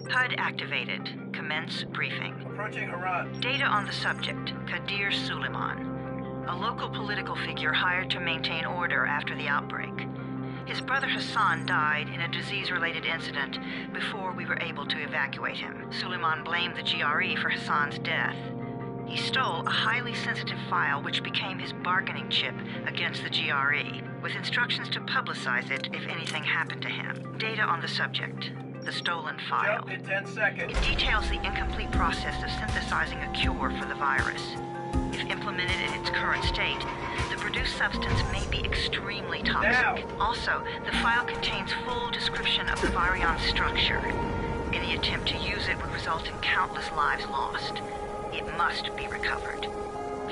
HUD activated. Commence briefing. Approaching Harran. Data on the subject, Kadir Suleiman. A local political figure hired to maintain order after the outbreak. His brother Hassan died in a disease-related incident before we were able to evacuate him. Suleiman blamed the GRE for Hassan's death. He stole a highly sensitive file which became his bargaining chip against the GRE, with instructions to publicize it if anything happened to him. Data on the subject, the stolen file. Jump in 10 seconds. It details the incomplete process of synthesizing a cure for the virus. If implemented in its current state, the produced substance may be extremely toxic. Now. Also, the file contains full description of the virion structure. Any attempt to use it would result in countless lives lost. It must be recovered.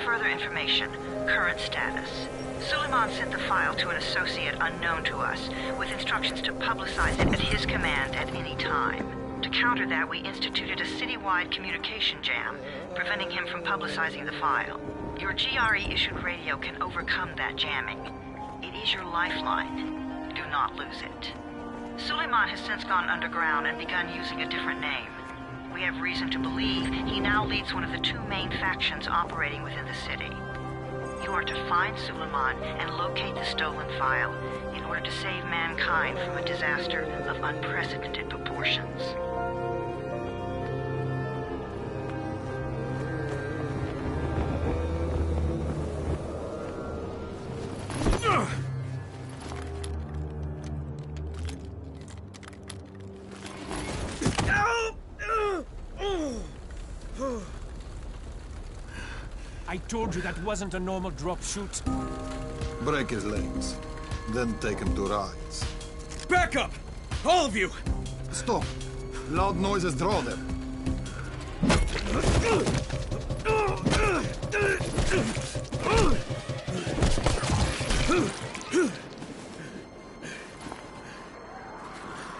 Further information, current status. Suleiman sent the file to an associate unknown to us, with instructions to publicize it at his command at any time. To counter that, we instituted a citywide communication jam, preventing him from publicizing the file. Your GRE-issued radio can overcome that jamming. It is your lifeline. Do not lose it. Suleiman has since gone underground and begun using a different name. We have reason to believe he now leads one of the two main factions operating within the city. You are to find Suleiman and locate the stolen file in order to save mankind from a disaster of unprecedented proportions. I told you that wasn't a normal drop shoot. Break his legs, then take him to rides. Back up! All of you! Stop! Loud noises draw them.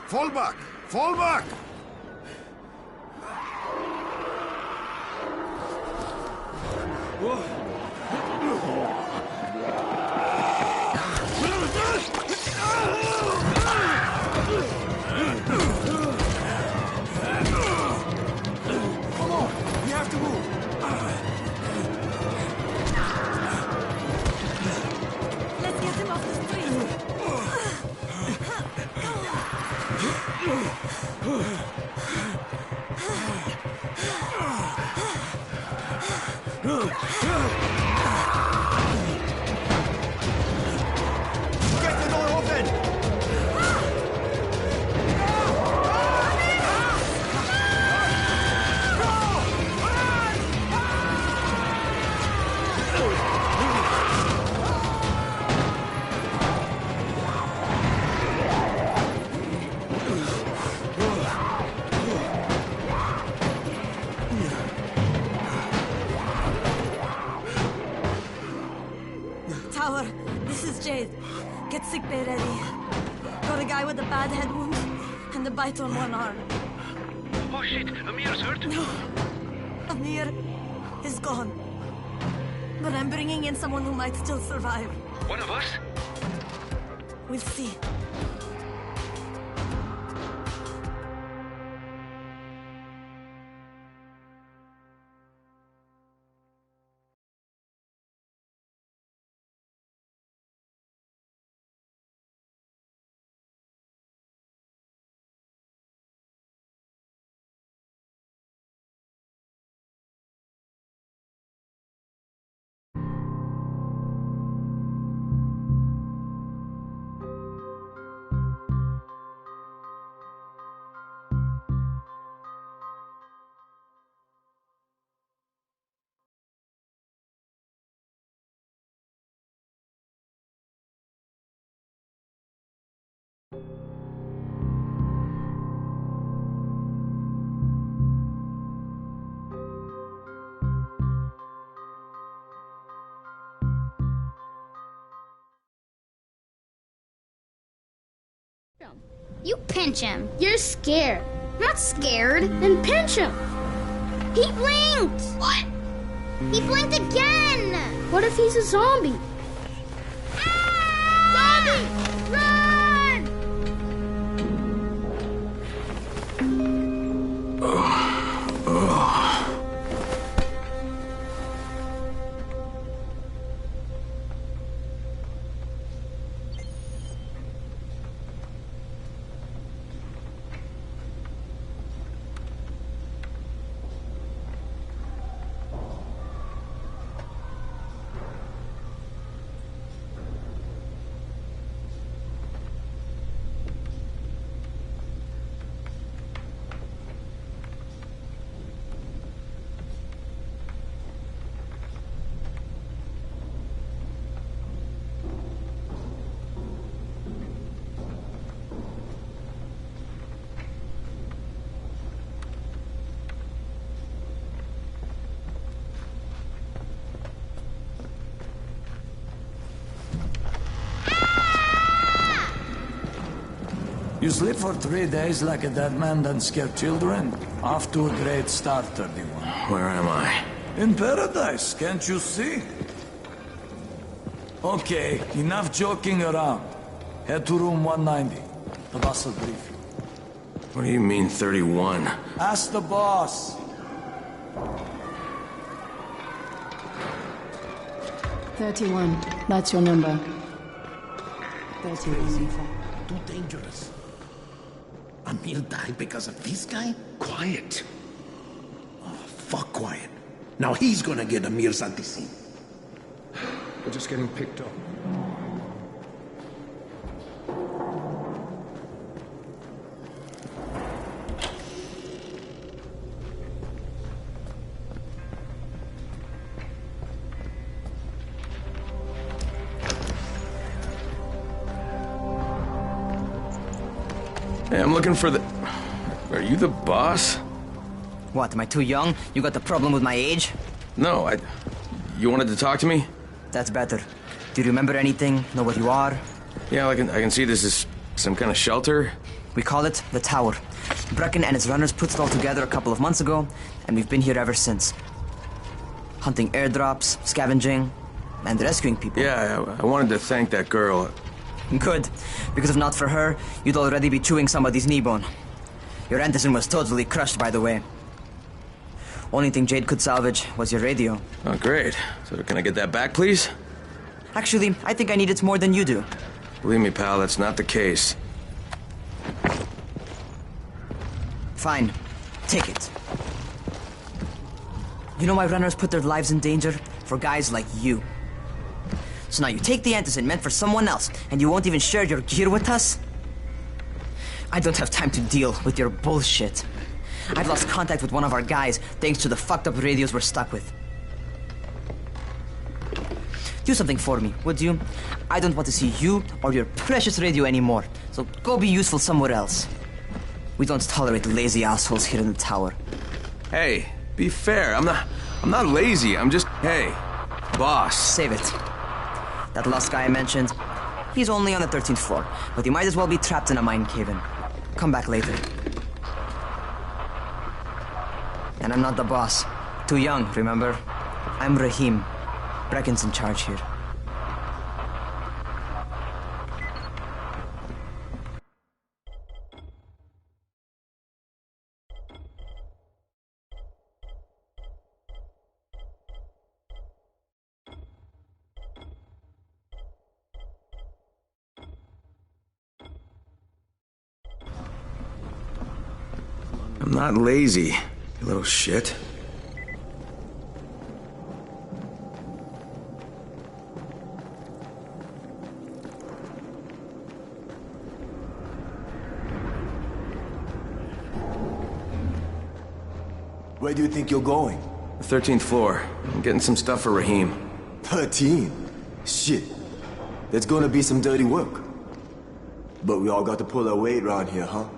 Fall back! Fall back! Tower, this is Jade. Get sickbay ready. Got a guy with a bad head wound and a bite on one arm. Oh shit, Amir's hurt? No, Amir is gone. But I'm bringing in someone who might still survive. One of us? We'll see. You pinch him. You're scared. I'm not scared. Then pinch him. He blinked. What? He blinked again. What if he's a zombie? Ah! Zombie! Run! You sleep for 3 days like a dead man, then scare children? Off to a great start, 31. Where am I? In paradise, can't you see? Okay, enough joking around. Head to room 190. The boss will brief you. What do you mean, 31? Ask the boss. 31. That's your number. 31. Too dangerous. Amir died because of this guy? Quiet. Oh, fuck quiet. Now he's gonna get Amir Santisin. We're just getting picked up. Hey, I'm looking for the... Are you the boss? What, am I too young? You got the problem with my age? No, You wanted to talk to me? That's better. Do you remember anything? Know what you are? Yeah, I can see this is some kind of shelter. We call it the Tower. Brecken and his runners put it all together a couple of months ago, and we've been here ever since. Hunting airdrops, scavenging, and rescuing people. Yeah, I wanted to thank that girl. Good, because if not for her, you'd already be chewing somebody's knee bone. Your Anderson was totally crushed, by the way. Only thing Jade could salvage was your radio. Oh, great. So can I get that back, please? Actually, I think I need it more than you do. Believe me, pal, that's not the case. Fine. Take it. You know why runners put their lives in danger? For guys like you. So now you take the Anderson meant for someone else, and you won't even share your gear with us? I don't have time to deal with your bullshit. I've lost contact with one of our guys thanks to the fucked up radios we're stuck with. Do something for me, would you? I don't want to see you or your precious radio anymore, so go be useful somewhere else. We don't tolerate lazy assholes here in the tower. Hey, be fair. I'm not lazy. I'm just... Hey, boss. Save it. That last guy I mentioned, he's only on the 13th floor, but he might as well be trapped in a mine cave-in. Come back later. And I'm not the boss. Too young, remember? I'm Rahim. Brecken's in charge here. I'm not lazy, you little shit. Where do you think you're going? The 13th floor. I'm getting some stuff for Rahim. 13? Shit. There's gonna be some dirty work. But we all got to pull our weight around here, huh?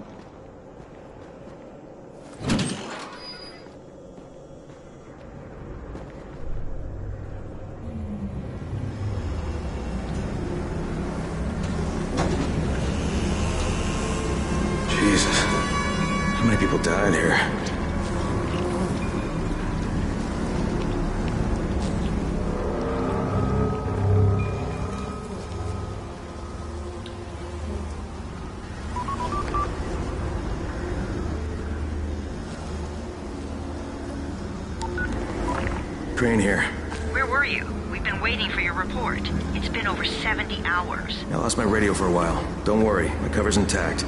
Jesus. How many people died here? Crane here. Where were you? We've been waiting for your report. It's been over 70 hours. I lost my radio for a while. Don't worry, my cover's intact.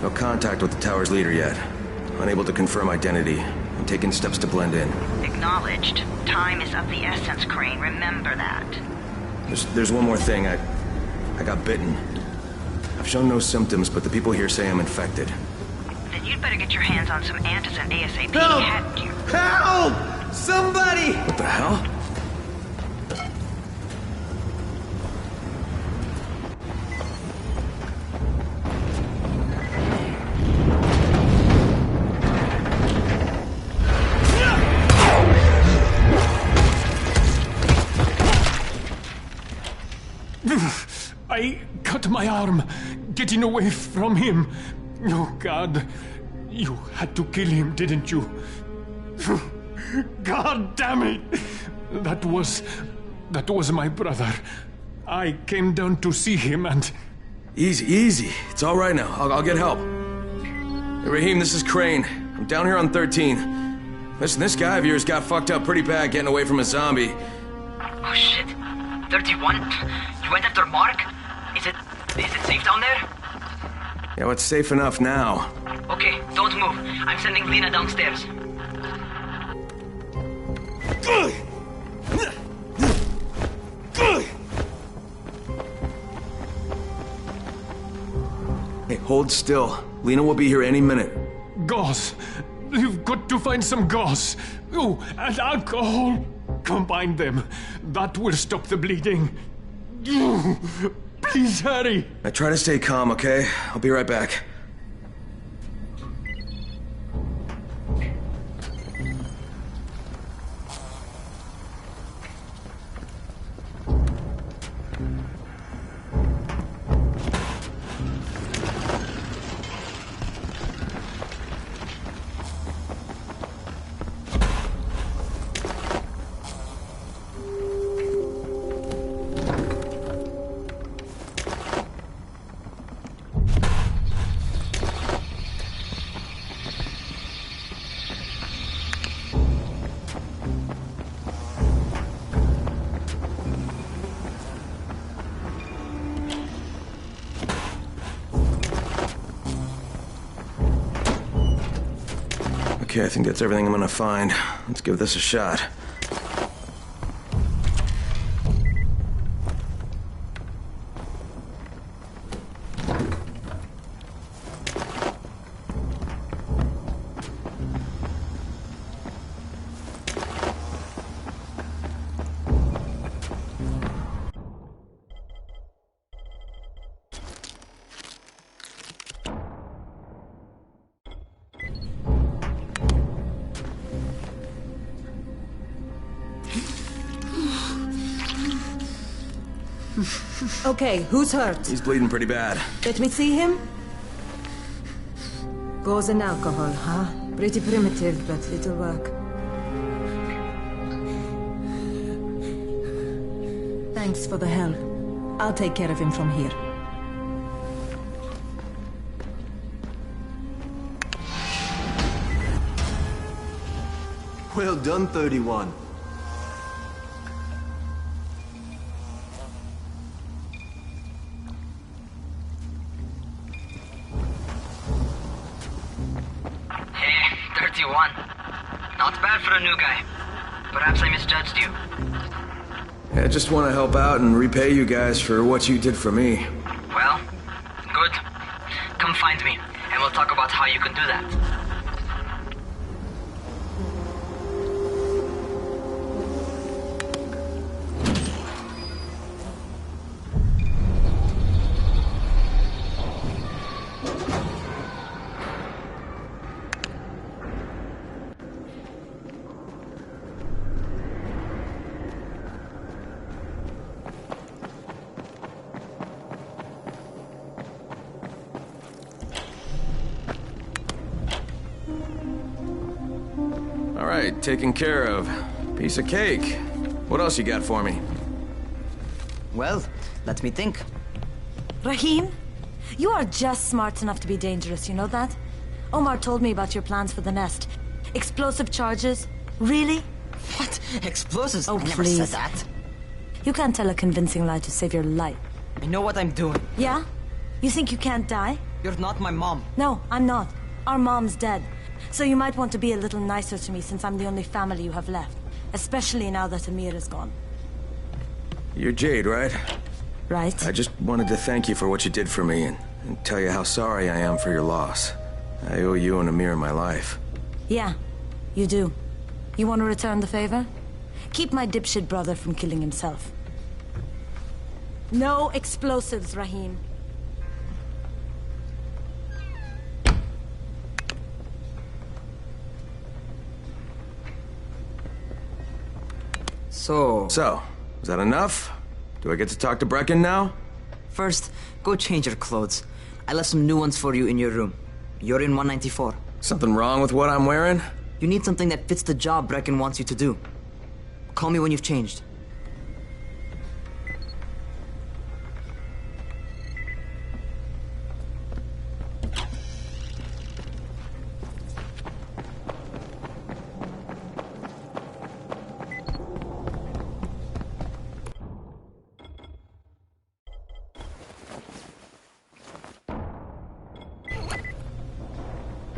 No contact with the tower's leader yet. Unable to confirm identity. I'm taking steps to blend in. Acknowledged. Time is of the essence, Crane. Remember that. There's one more thing. I got bitten. I've shown no symptoms, but the people here say I'm infected. Then you'd better get your hands on some antizin ASAP. Help! Help! Somebody! What the hell? I cut my arm. getting away from him. Oh, God. You had to kill him, didn't you? God damn it! That was my brother. I came down to see him and... Easy, easy. It's all right now. I'll get help. Hey, Rahim, this is Crane. I'm down here on 13. Listen, this guy of yours got fucked up pretty bad getting away from a zombie. Oh, shit. 31? You went after Mark? Is it safe down there? Yeah, well, it's safe enough now. Okay, don't move. I'm sending Lena downstairs. Hey, hold still. Lena will be here any minute. Gauze. You've got to find some gauze. Oh, and alcohol. Combine them. That will stop the bleeding. Please hurry. I try to stay calm, okay? I'll be right back. Okay, I think that's everything I'm gonna find. Let's give this a shot. Okay, who's hurt? He's bleeding pretty bad. Let me see him. Gauze and alcohol, huh? Pretty primitive, but it'll work. Thanks for the help. I'll take care of him from here. Well done, 31. Not bad for a new guy. Perhaps I misjudged you. Yeah, I just want to help out and repay you guys for what you did for me. Well, good. Come find me, and we'll talk about how you can do that. Alright, taken care of. Piece of cake. What else you got for me? Well, let me think. Rahim, you are just smart enough to be dangerous, you know that? Omar told me about your plans for the nest. Explosive charges? Really? What? Explosives? Oh, I never please. said that. You can't tell a convincing lie to save your life. I know what I'm doing. Yeah? You think you can't die? You're not my mom. No, I'm not. Our mom's dead. So you might want to be a little nicer to me since I'm the only family you have left. Especially now that Amir is gone. You're Jade, right? Right. I just wanted to thank you for what you did for me and tell you how sorry I am for your loss. I owe you and Amir my life. Yeah, you do. You want to return the favor? Keep my dipshit brother from killing himself. No explosives, Rahim. So, is that enough? Do I get to talk to Brecken now? First, go change your clothes. I left some new ones for you in your room. You're in 194. Something wrong with what I'm wearing? You need something that fits the job Brecken wants you to do. Call me when you've changed.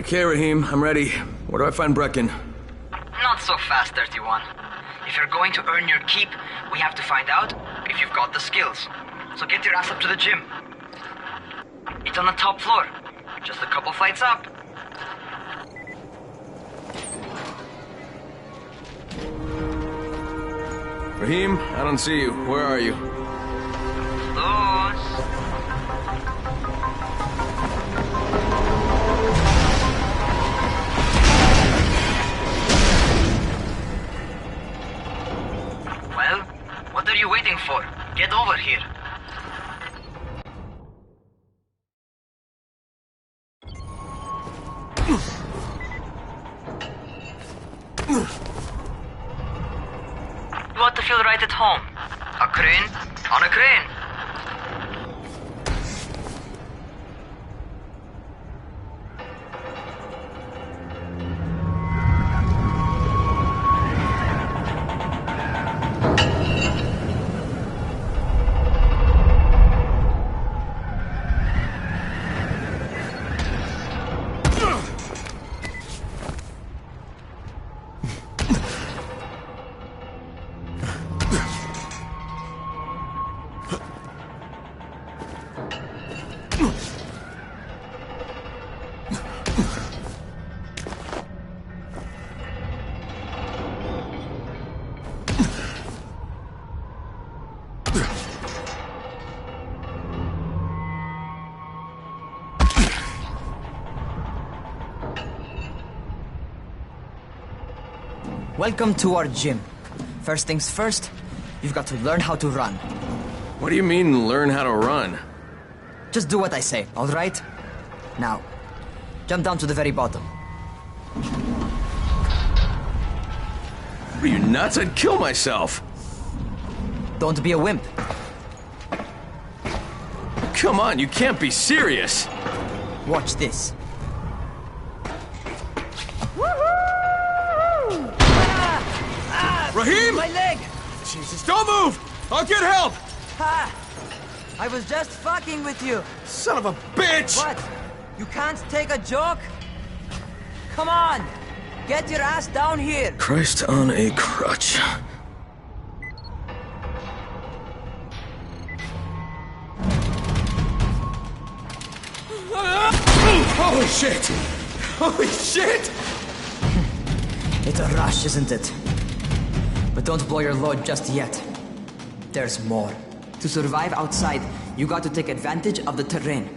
Okay, Rahim, I'm ready. Where do I find Brecken? Not so fast, 31. If you're going to earn your keep, we have to find out if you've got the skills. So get your ass up to the gym. It's on the top floor. Just a couple flights up. Rahim, I don't see you. Where are you? Close. Well, what are you waiting for? Get over here. You ought to feel right at home. A crane on a crane. Welcome to our gym. First things first, you've got to learn how to run. What do you mean, learn how to run? Just do what I say, all right? Now, jump down to the very bottom. Are you nuts? I'd kill myself. Don't be a wimp. Come on, you can't be serious. Watch this. Rahim! My leg! Jesus, don't move! I'll get help! Ha! I was just fucking with you. Son of a bitch! What? You can't take a joke? Come on! Get your ass down here! Christ on a crutch. Holy shit! Holy shit! It's a rush, isn't it? But don't blow your load just yet. There's more. To survive outside, you got to take advantage of the terrain.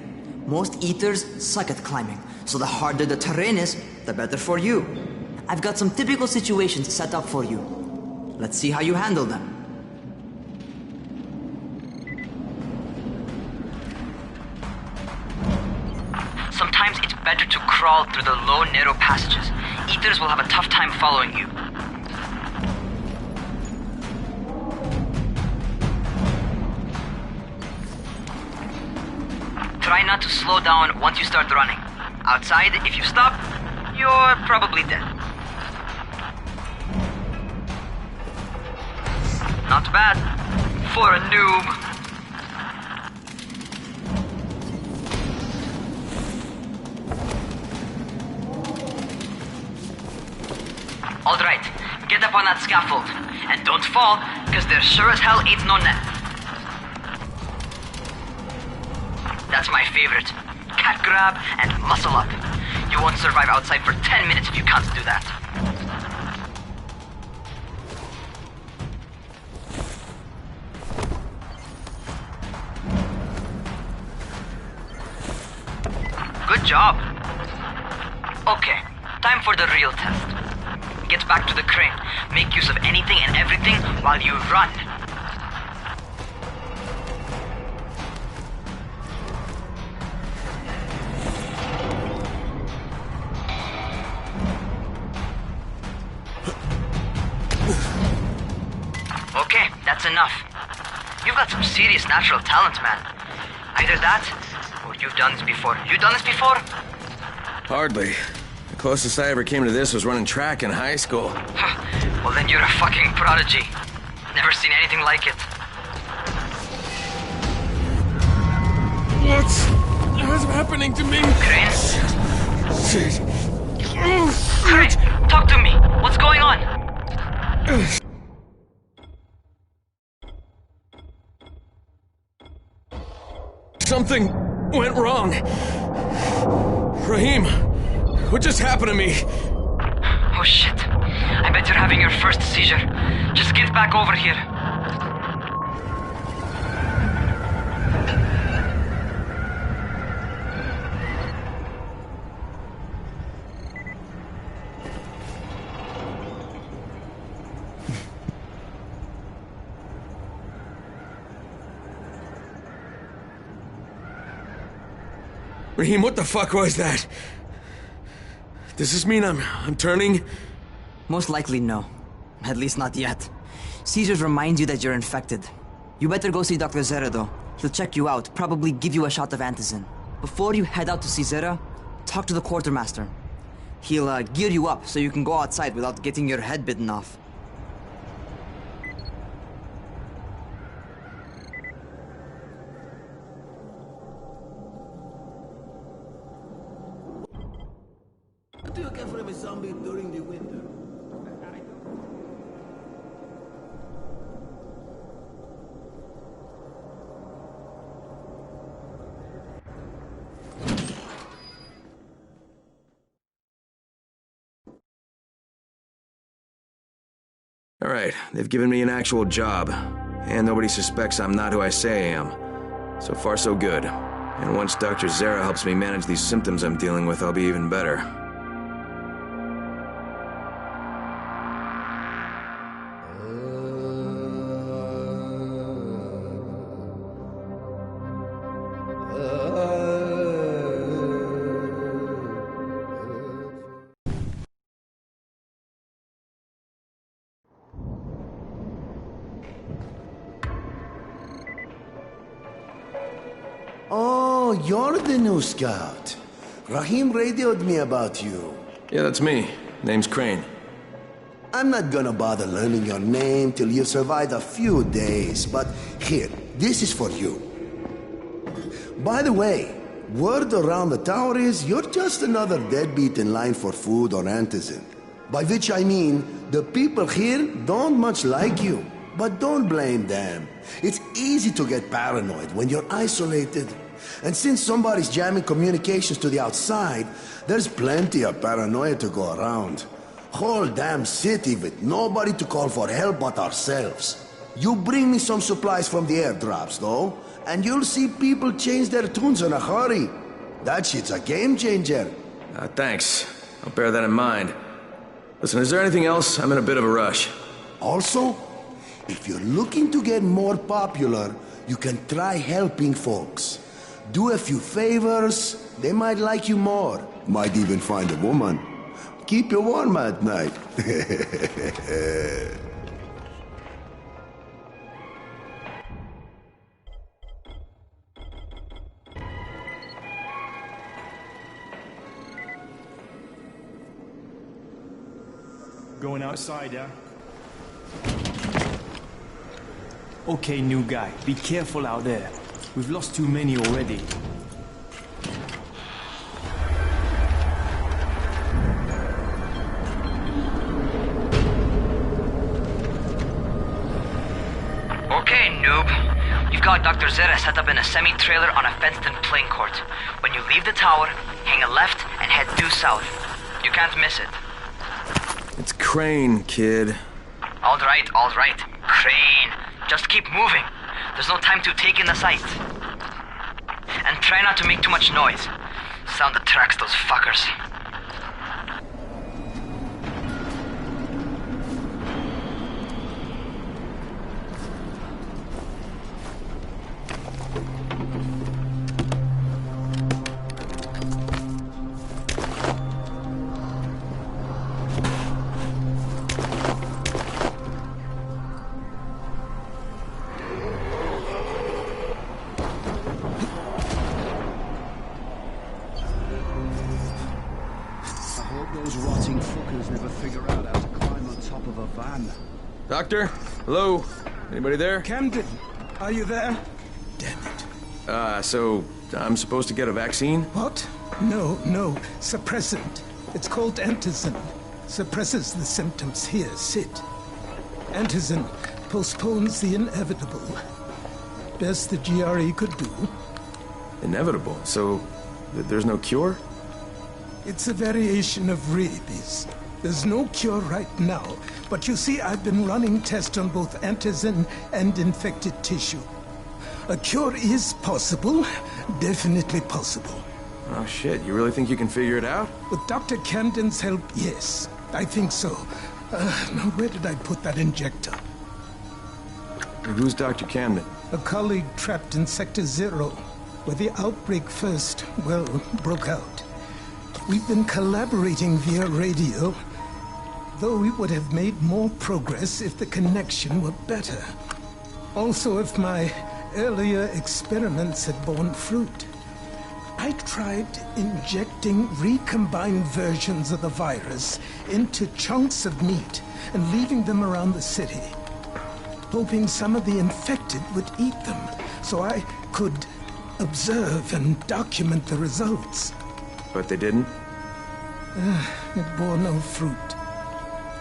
Most eaters suck at climbing, so the harder the terrain is, the better for you. I've got some typical situations set up for you. Let's see how you handle them. Sometimes it's better to crawl through the low, narrow passages. Eaters will have a tough time following you. Try not to slow down once you start running. Outside, if you stop, you're probably dead. Not bad for a noob. All right, get up on that scaffold. And don't fall, because there sure as hell ain't no net. That's my favorite. Cat grab and muscle up. You won't survive outside for 10 minutes if you can't do that. Good job. Okay, time for the real test. Get back to the crane. Make use of anything and everything while you run. That's enough. You've got some serious natural talent, man. Either that, or you've done this before. You done this before? Hardly. The closest I ever came to this was running track in high school. Well, then you're a fucking prodigy. Never seen anything like it. What's happening to me? Crane? Shit. Crane, talk to me. What's going on? Something went wrong. Rahim, what just happened to me? Oh shit. I bet you're having your first seizure. Just get back over here. Rahim, what the fuck was that? Does this mean I'm turning? Most likely no. At least not yet. Seizures remind you that you're infected. You better go see Dr. Zere though. He'll check you out, probably give you a shot of antizin. Before you head out to see Zere, talk to the quartermaster. He'll gear you up so you can go outside without getting your head bitten off. What do you get from a zombie during the winter? All right, they've given me an actual job, and nobody suspects I'm not who I say I am. So far, so good. And once Dr. Zere helps me manage these symptoms I'm dealing with, I'll be even better. Oh, you're the new scout. Rahim radioed me about you. Yeah, that's me. Name's Crane. I'm not gonna bother learning your name till you've survived a few days, but here, this is for you. By the way, word around the tower is you're just another deadbeat in line for food or antizin. By which I mean, the people here don't much like you. But don't blame them. It's easy to get paranoid when you're isolated. And since somebody's jamming communications to the outside, there's plenty of paranoia to go around. Whole damn city with nobody to call for help but ourselves. You bring me some supplies from the airdrops, though, and you'll see people change their tunes in a hurry. That shit's a game changer. Thanks. I'll bear that in mind. Listen, is there anything else? I'm in a bit of a rush. Also, if you're looking to get more popular, you can try helping folks. Do a few favors, they might like you more. Might even find a woman. Keep you warm at night. Going outside, yeah? Okay, new guy, be careful out there. We've lost too many already. Okay, noob. You've got Dr. Zere set up in a semi-trailer on a fenced-in playing court. When you leave the tower, hang a left and head due south. You can't miss it. It's Crane, kid. All right, Crane. Just keep moving. There's no time to take in the sight. And try not to make too much noise. Sound attracts those fuckers. Fucking fuckers never figure out how to climb on top of a van. Doctor? Hello? Anybody there? Camden, are you there? So I'm supposed to get a vaccine? What? No, suppressant. It's called antizin. Suppresses the symptoms. Here, sit. Antizin postpones the inevitable. Best the GRE could do. Inevitable? So there's no cure? It's a variation of rabies. There's no cure right now, but you see, I've been running tests on both antizin and infected tissue. A cure is possible, definitely possible. Oh shit, you really think you can figure it out? With Dr. Camden's help, yes, I think so. Now where did I put that injector? Who's Dr. Camden? A colleague trapped in Sector 0, where the outbreak first, broke out. We've been collaborating via radio, though we would have made more progress if the connection were better. Also, if my earlier experiments had borne fruit. I tried injecting recombined versions of the virus into chunks of meat and leaving them around the city, hoping some of the infected would eat them so I could observe and document the results. But they didn't? It bore no fruit.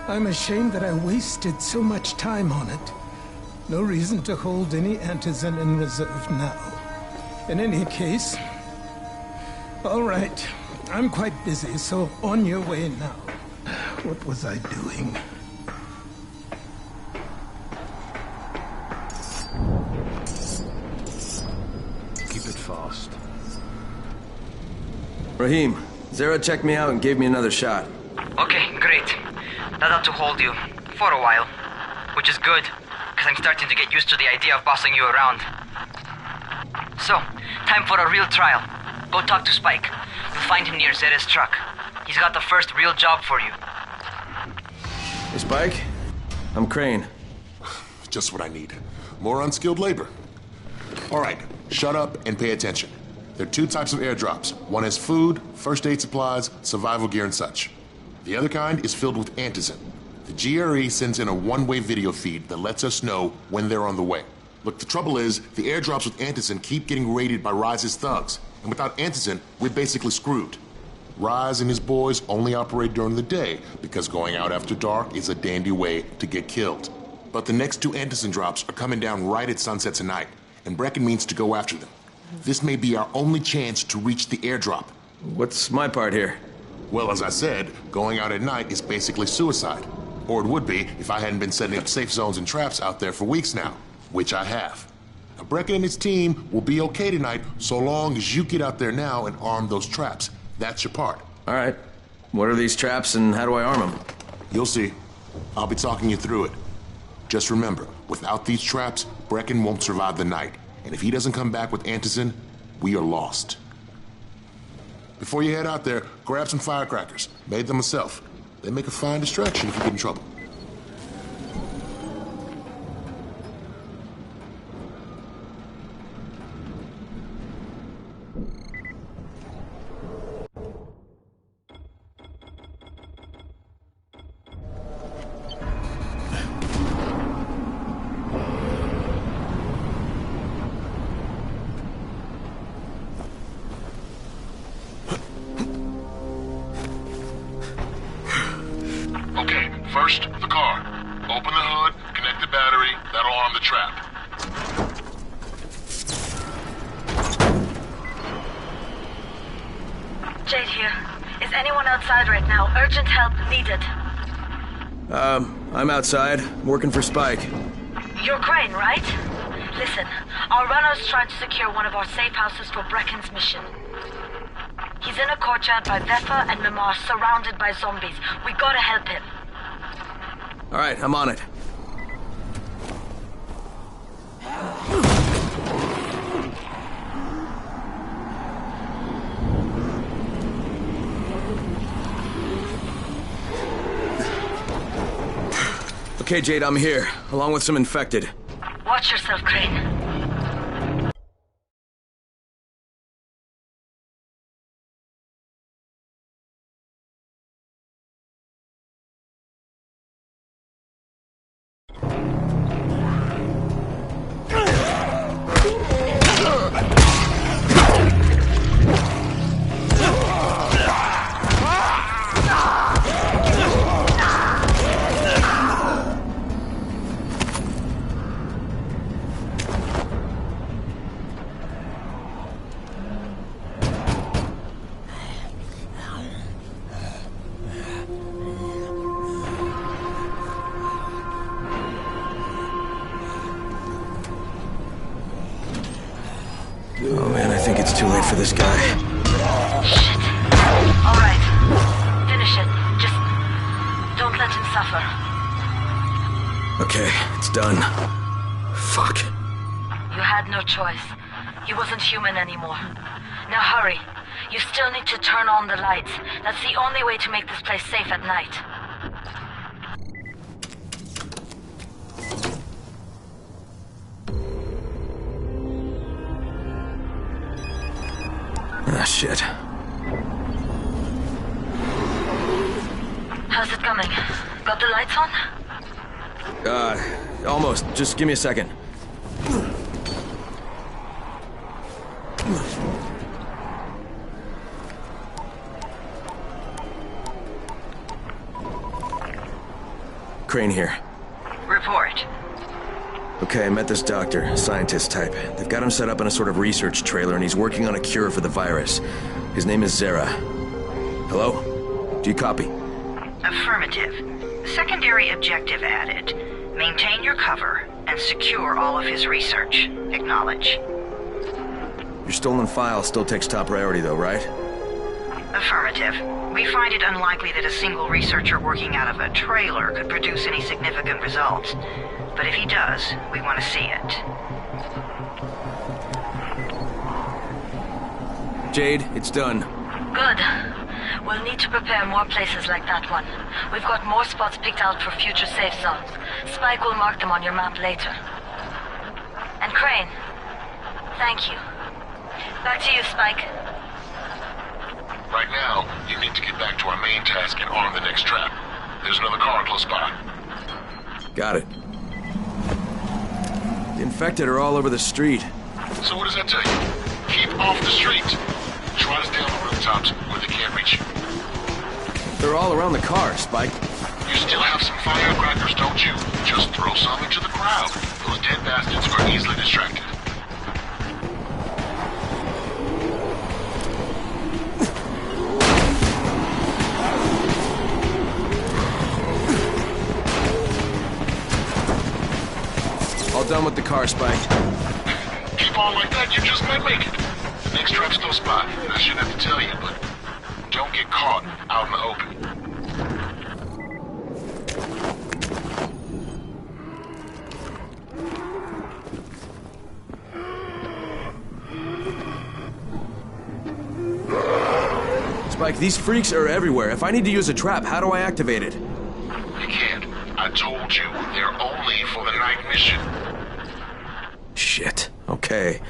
I'm ashamed that I wasted so much time on it. No reason to hold any antizin in reserve now. In any case, all right, I'm quite busy, so on your way now. What was I doing? Keep it fast. Rahim, Zara checked me out and gave me another shot. Okay, great. That ought to hold you. For a while. Which is good, because I'm starting to get used to the idea of bossing you around. So, time for a real trial. Go talk to Spike. You'll find him near Zera's truck. He's got the first real job for you. Hey, Spike. I'm Crane. Just what I need. More unskilled labor. All right, shut up and pay attention. There are two types of airdrops. One is food, first aid supplies, survival gear, and such. The other kind is filled with antizin. The GRE sends in a one-way video feed that lets us know when they're on the way. Look, the trouble is, the airdrops with antizin keep getting raided by Rise's thugs. And without antizin, we're basically screwed. Rise and his boys only operate during the day because going out after dark is a dandy way to get killed. But the next two antizin drops are coming down right at sunset tonight, and Brecken means to go after them. This may be our only chance to reach the airdrop. What's my part here? Well, as I said, going out at night is basically suicide. Or it would be if I hadn't been setting up safe zones and traps out there for weeks now, which I have. Now, Brecken and his team will be okay tonight so long as you get out there now and arm those traps. That's your part. All right. What are these traps and how do I arm them? You'll see. I'll be talking you through it. Just remember, without these traps, Brecken won't survive the night. And if he doesn't come back with antizin, we are lost. Before you head out there, grab some firecrackers. Made them myself. They make a fine distraction if you get in trouble. First, the car. Open the hood, connect the battery, that'll arm the trap. Jade here. Is anyone outside right now? Urgent help needed. I'm outside, working for Spike. You're Crane, right? Listen, our runner's trying to secure one of our safe houses for Brecken's mission. He's in a courtyard by Vefa and Mimar, surrounded by zombies. We gotta help him. All right, I'm on it. Okay, Jade, I'm here, along with some infected. Watch yourself, Crane. for this guy. Shit. All right. Finish it. Just don't let him suffer. Okay, it's done. Fuck. You had no choice. He wasn't human anymore. Now hurry. You still need to turn on the lights. That's the only way to make this place safe at night. Ah, shit. How's it coming? Got the lights on? Almost. Just give me a second. Crane here. Report. Okay, I met this doctor, scientist type. They've got him set up in a sort of research trailer, and he's working on a cure for the virus. His name is Zere. Hello? Do you copy? Affirmative. Secondary objective added. Maintain your cover and secure all of his research. Acknowledge. Your stolen file still takes top priority though, right? Affirmative. We find it unlikely that a single researcher working out of a trailer could produce any significant results. But if he does, we want to see it. Jade, it's done. Good. We'll need to prepare more places like that one. We've got more spots picked out for future safe zones. Spike will mark them on your map later. And Crane, thank you. Back to you, Spike. Right now, you need to get back to our main task and arm the next trap. There's another car close by. Got it. The infected are all over the street. So what does that tell you? Keep off the street. Try to stay on the rooftops where they can't reach you. They're all around the car, Spike. You still have some firecrackers, don't you? Just throw some into the crowd. Those dead bastards are easily distracted. All done with the car, Spike. Keep on like that, you just might make it. The next trap's close by. I shouldn't have to tell you, but don't get caught out in the open. Spike, these freaks are everywhere. If I need to use a trap, how do I activate it? You can't. I told you, they're only for the night mission. Shit. Okay.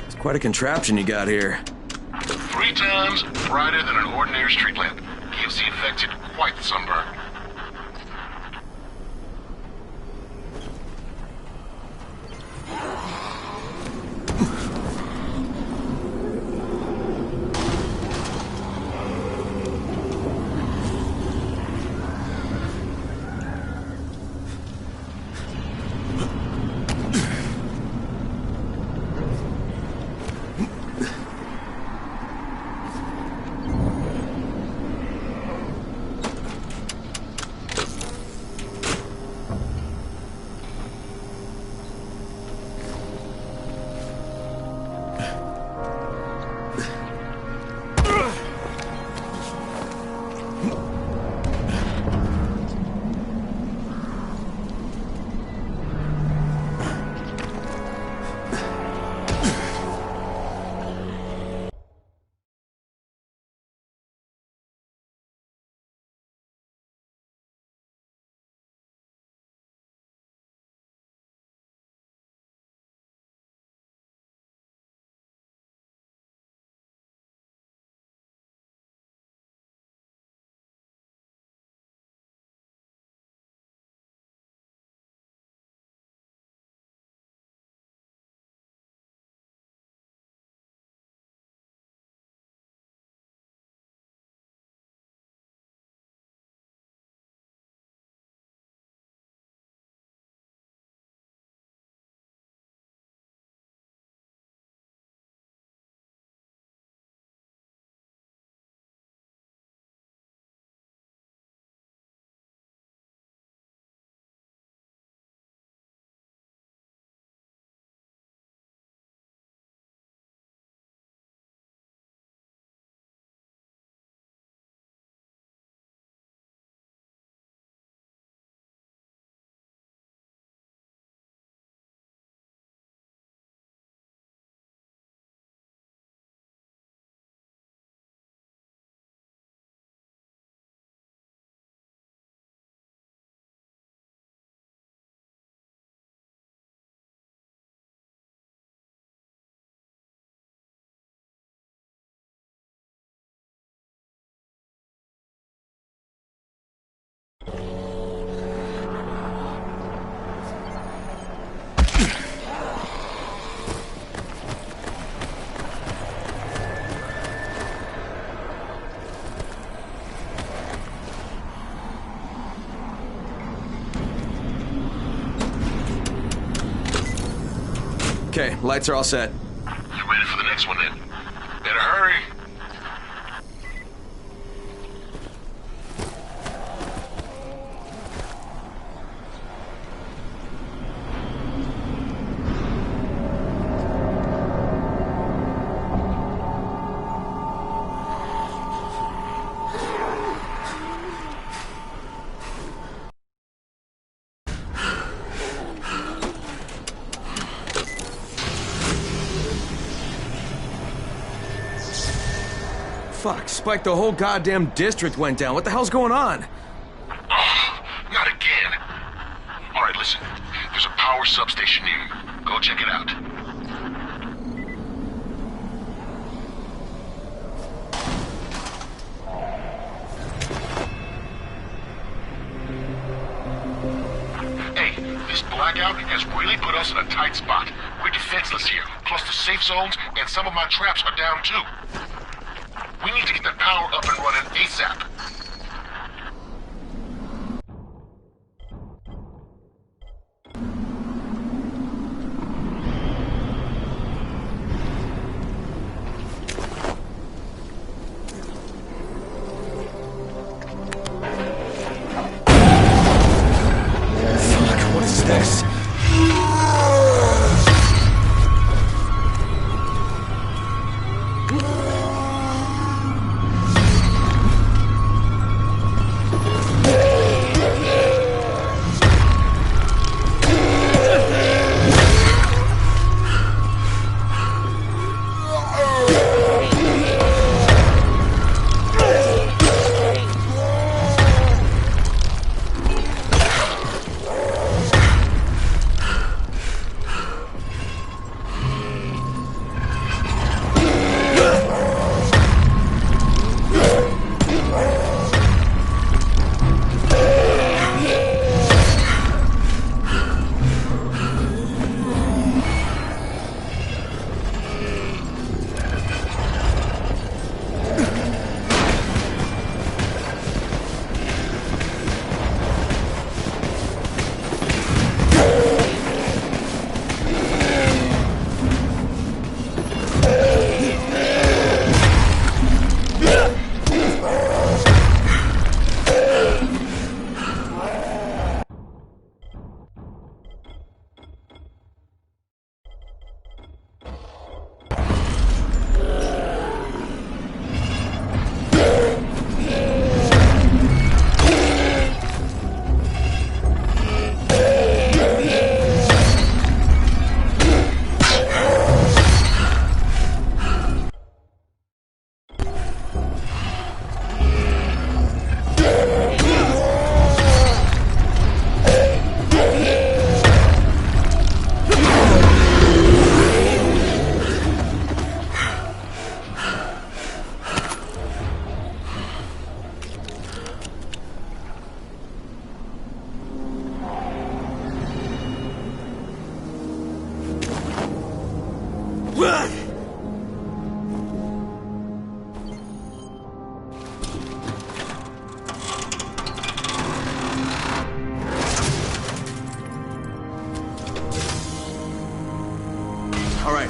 It's quite a contraption you got here. 3 times brighter than an ordinary street lamp. Gives the infected quite the sunburn. Okay, lights are all set. You ready for the next one then? Better hurry. Fuck, Spike, the whole goddamn district went down. What the hell's going on? Oh, not again. All right, listen. There's a power substation near you. Go check it out. Hey, this blackout has really put us in a tight spot. We're defenseless here. Plus the safe zones and some of my traps are down too. We need to get that power up and running ASAP. Fuck, what is this?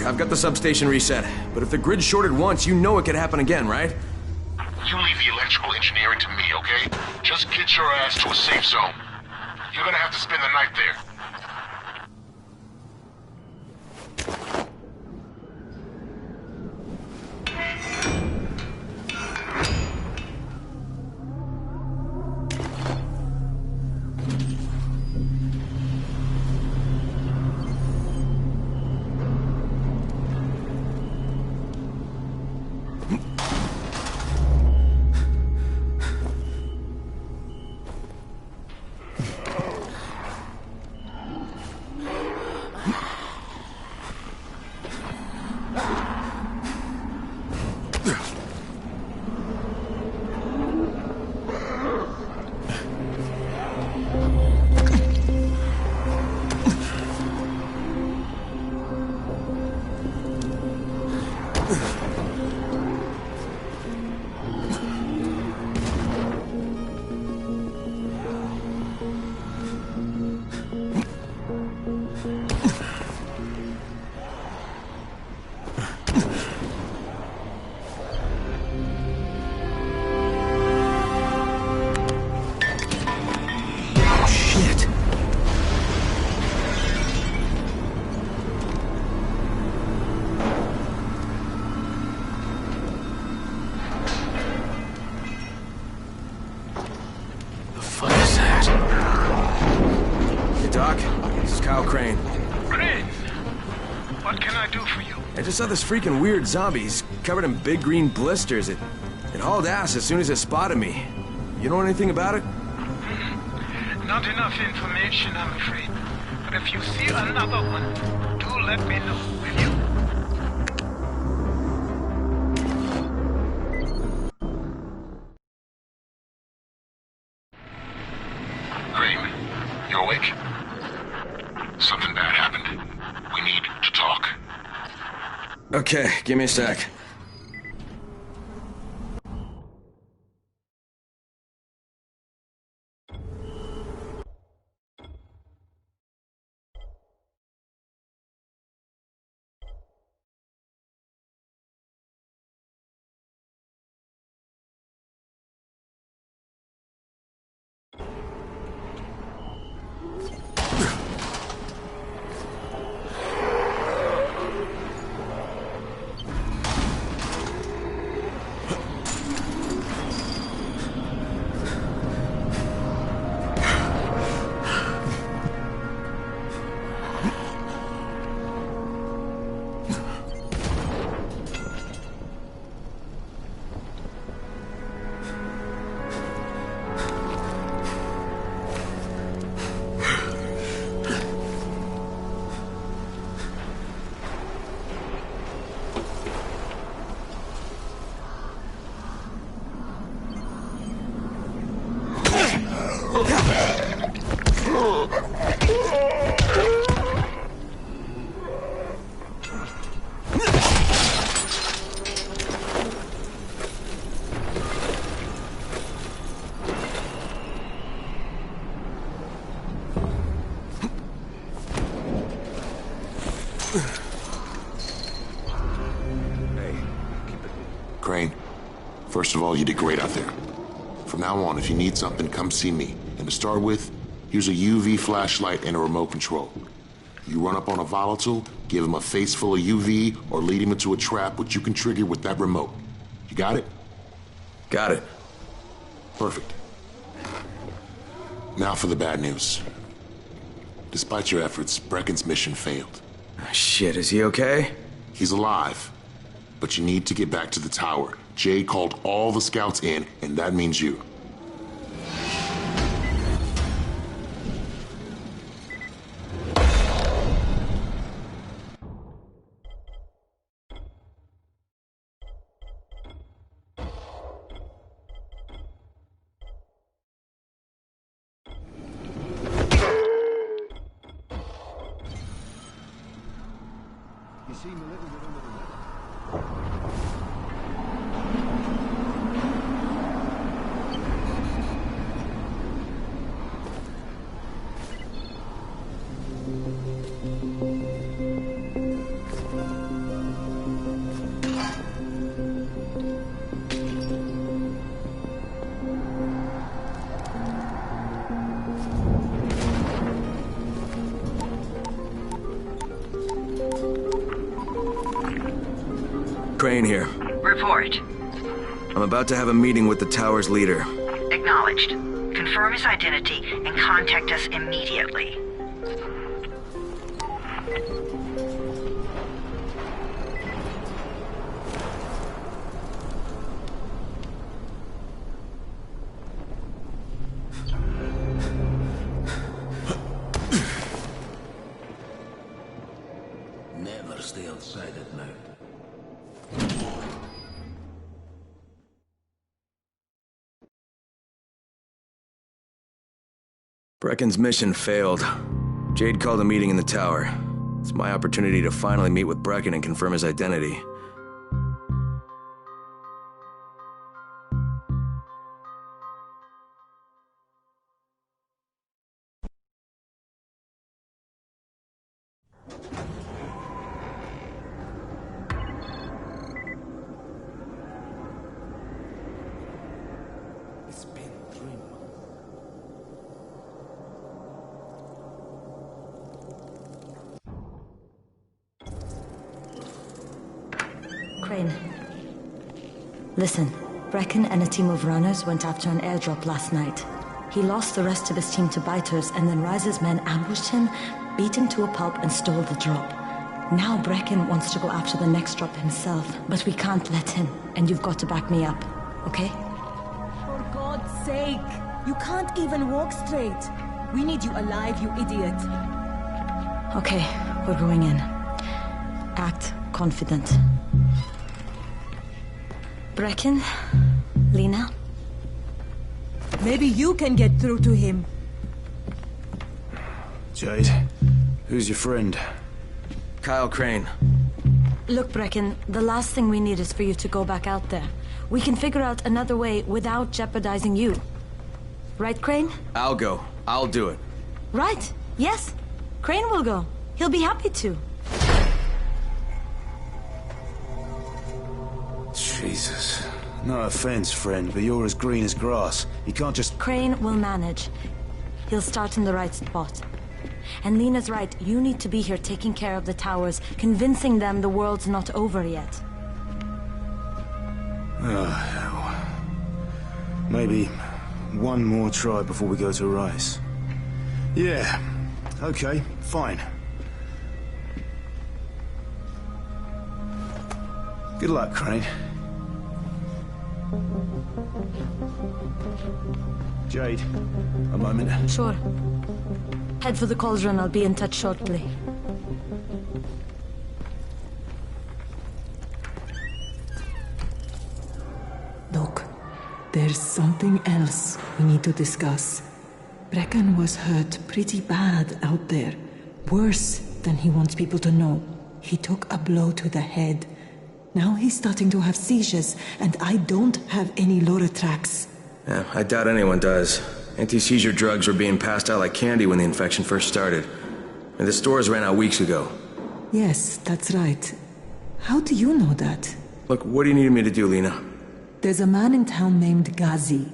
I've got the substation reset, but if the grid shorted once, you know it could happen again, right? You leave the electrical engineering to me, okay? Just get your ass to a safe zone. You're gonna have to spend the night there. saw this freaking weird zombie. He's covered in big green blisters. It hauled ass as soon as it spotted me. You know anything about it? Not enough information, I'm afraid. But if you see another one, do let me know, will you? Crane, you awake? Something bad happened. We need to talk. Okay, give me a sec. Crane, first of all, you did great out there. From now on, if you need something, come see me. And to start with, use a UV flashlight and a remote control. You run up on a volatile, give him a face full of UV, or lead him into a trap which you can trigger with that remote. You got it? Got it. Perfect. Now for the bad news. Despite your efforts, Brecken's mission failed. Shit, is he okay? He's alive. But you need to get back to the tower. Jade called all the scouts in, and that means you. You seem a little bit under the weather. Crane here. Report. I'm about to have a meeting with the tower's leader. Acknowledged. Confirm his identity and contact us immediately. Never stay outside at night. Brecken's mission failed. Jade called a meeting in the tower. It's my opportunity to finally meet with Brecken and confirm his identity. It's been 3 months. Crane. Listen, Brecken and a team of runners went after an airdrop last night. He lost the rest of his team to biters, and then Rise's men ambushed him, beat him to a pulp, and stole the drop. Now Brecken wants to go after the next drop himself, but we can't let him, and you've got to back me up, okay? For God's sake! You can't even walk straight. We need you alive, you idiot. Okay, we're going in. Act confident. Brecken? Lena? Maybe you can get through to him. Jade, who's your friend? Kyle Crane. Look, Brecken, the last thing we need is for you to go back out there. We can figure out another way without jeopardizing you. Right, Crane? I'll go. I'll do it. Right. Yes. Crane will go. He'll be happy to. Jesus. No offense, friend, but you're as green as grass. You can't just... Crane will manage. He'll start in the right spot. And Lena's right, you need to be here taking care of the towers, convincing them the world's not over yet. Oh, hell. Maybe one more try before we go to Rice. Yeah, okay, fine. Good luck, Crane. Jade, a moment. Sure. Head for the cauldron. I'll be in touch shortly. Look, there's something else we need to discuss. Brecken was hurt pretty bad out there. Worse than he wants people to know. He took a blow to the head. Now he's starting to have seizures, and I don't have any Loratrax. Yeah, I doubt anyone does. Anti-seizure drugs were being passed out like candy when the infection first started. And the stores ran out weeks ago. Yes, that's right. How do you know that? Look, what do you need me to do, Lena? There's a man in town named Ghazi.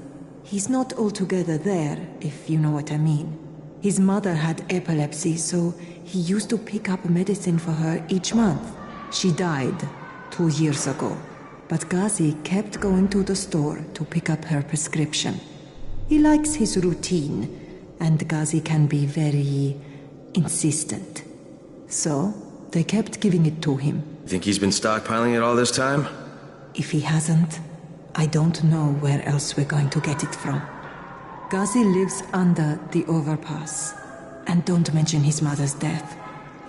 He's not altogether there, if you know what I mean. His mother had epilepsy, so he used to pick up medicine for her each month. She died 2 years ago, but Ghazi kept going to the store to pick up her prescription. He likes his routine, and Ghazi can be very insistent. So, they kept giving it to him. You think he's been stockpiling it all this time? If he hasn't, I don't know where else we're going to get it from. Ghazi lives under the overpass. And don't mention his mother's death.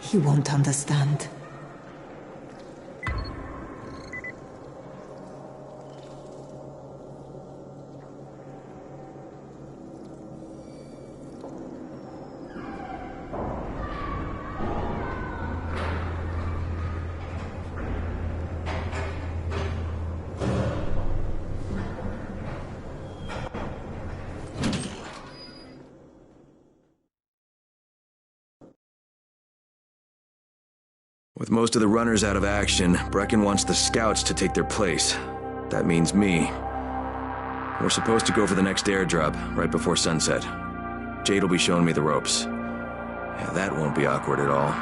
He won't understand. With most of the runners out of action, Brecken wants the scouts to take their place. That means me. We're supposed to go for the next airdrop, right before sunset. Jade will be showing me the ropes. Yeah, that won't be awkward at all.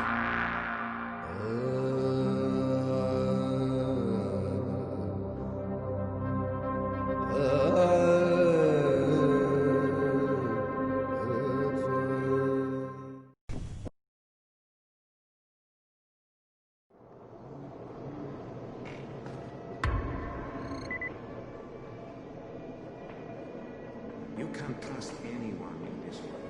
You can't trust anyone in this world.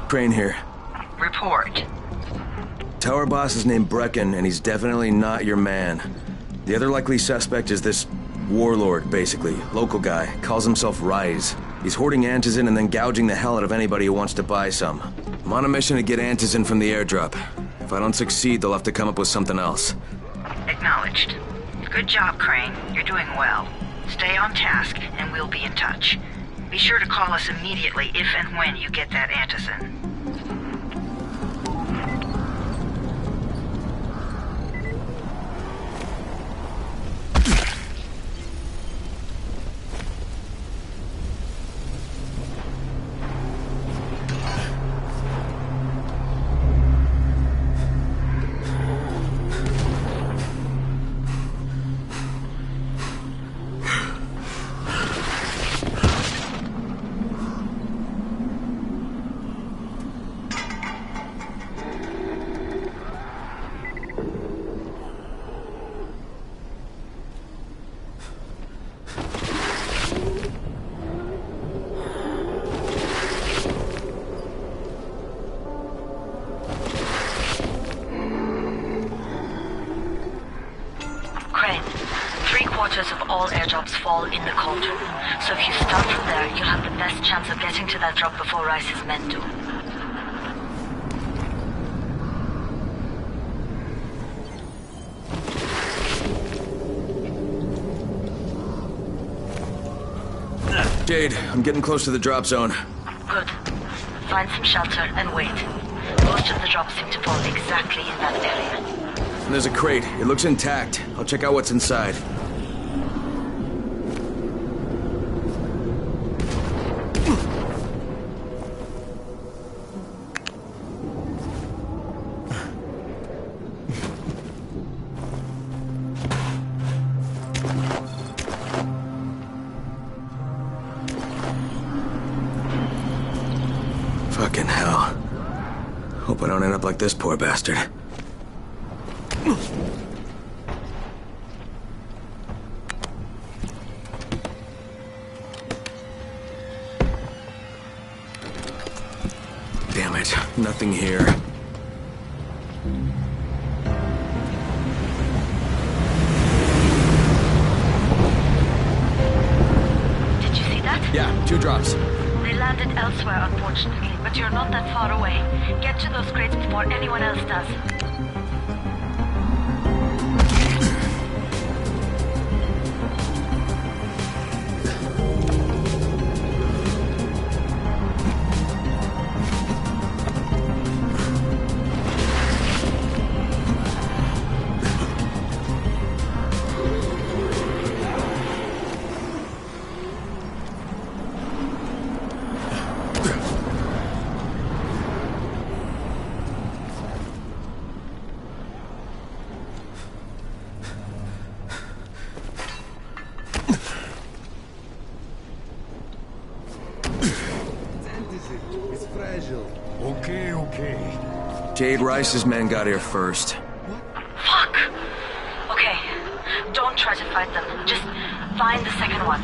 Crane here. Report. Tower boss is named Brecken, and he's definitely not your man. The other likely suspect is this warlord, basically. Local guy. Calls himself Rise. He's hoarding antizin and then gouging the hell out of anybody who wants to buy some. I'm on a mission to get antizin from the airdrop. If I don't succeed, they'll have to come up with something else. Acknowledged. Good job, Crane. You're doing well. Stay on task, and we'll be in touch. Be sure to call us immediately if and when you get that antizin. Of all airdrops fall in the cauldron. So if you start from there, you'll have the best chance of getting to that drop before Rice's men do. Jade, I'm getting close to the drop zone. Good. Find some shelter and wait. Most of the drops seem to fall exactly in that area. And there's a crate. It looks intact. I'll check out what's inside. Fucking hell. Hope I don't end up like this poor bastard. Damn it, nothing here. Did you see that? Yeah, 2 drops. They landed elsewhere, unfortunately, but you're not that far away. Get to those crates before anyone else does. It's fragile. Okay. Jade Rice's men got here first. Fuck! Okay, don't try to fight them. Just find the second one.